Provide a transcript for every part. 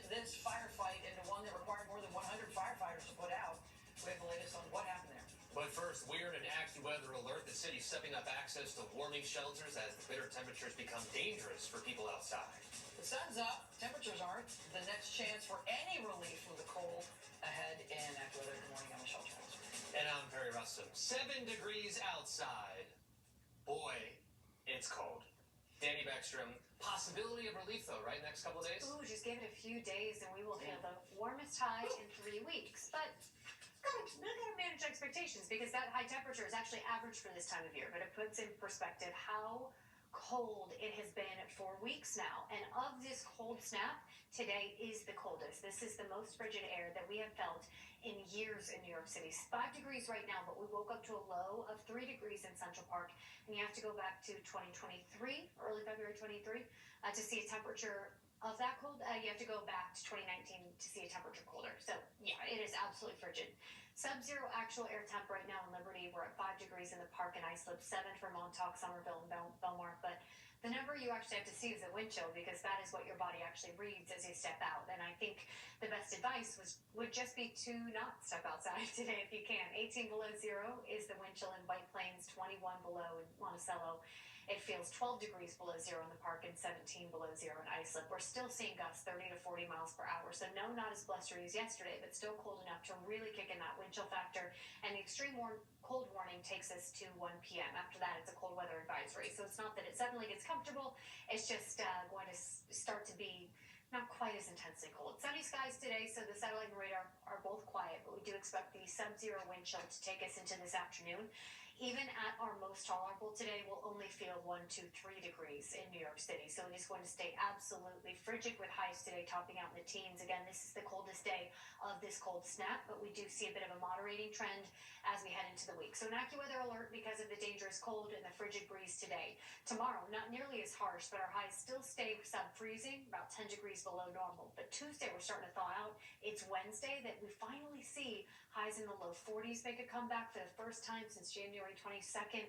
this firefight into one that required more than 100 firefighters to put out. We have the latest on what happened there. But first, weird and AccuWeather alert. The city's stepping up access to warming shelters as the bitter temperatures become dangerous for people outside. The sun's up, temperatures aren't. The next chance for any relief from the cold ahead in AccuWeather. Good morning, I'm Michelle Jones. And I'm Perry Russom. 7 degrees outside. Boy, it's cold. Danny Beckstrom, possibility of relief though, right? Next couple of days? Ooh, just give it a few days and we will feel the warmest high in 3 weeks. But we gotta manage expectations because that high temperature is actually average for this time of year. But it puts in perspective how cold it has been for weeks now. And of this cold snap, today is the coldest. This is the most frigid air that we have felt in years in New York City. 5 degrees right now, but we woke up to a low of 3 degrees in Central Park. And you have to go back to 2023, early February 23, to see a temperature of that cold. You have to go back to 2019 to see a temperature colder. So yeah, it is absolutely frigid. Sub-zero actual air temp right now in Liberty. We're at 5 degrees in the park and Islip, 7 for Montauk, Somerville, and Belmar. But the number you actually have to see is the wind chill because that is what your body actually reads as you step out. And I think the best advice would just be to not step outside today if you can. 18 below zero is the wind chill in White Plains, 21 below in Monticello. It feels 12 degrees below zero in the park and 17 below zero in Islip. We're still seeing gusts 30 to 40 miles per hour. So no, not as blustery as yesterday, but still cold enough to really kick in that wind chill factor. And the extreme cold warning takes us to 1 p.m. After that, it's a cold weather advisory. So it's not that it suddenly gets comfortable. It's just going to start to be not quite as intensely cold. Sunny skies today, so the satellite and radar are both quiet, but we do expect the sub-zero wind chill to take us into this afternoon. Even at our most tolerable today, we'll only feel 1 to 3 degrees in New York City. So it is going to stay absolutely frigid with highs today topping out in the teens. Again, this is the coldest day of this cold snap, but we do see a bit of a moderating trend as we head into the week. So an AccuWeather alert because of the dangerous cold and the frigid breeze today. Tomorrow, not nearly as harsh, but our highs still stay sub-freezing, about 10 degrees below normal. But Tuesday, we're starting to thaw out. It's Wednesday that we finally see highs in the low 40s make a comeback for the first time since January 22nd.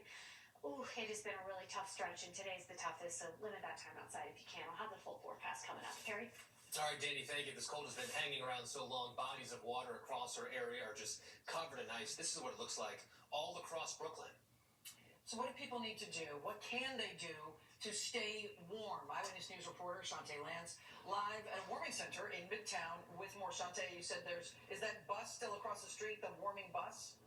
Ooh, it has been a really tough stretch, and today's the toughest, so limit that time outside if you can. I'll have the full forecast coming up. Perry? All right, Danny, thank you. This cold has been hanging around so long. Bodies of water across our area are just covered in ice. This is what it looks like all across Brooklyn. So what do people need to do? What can they do to stay warm? Eyewitness News reporter Shantae Lance live at a warming center in Midtown with more. Shantae, you said is that bus still across the street, the warming bus?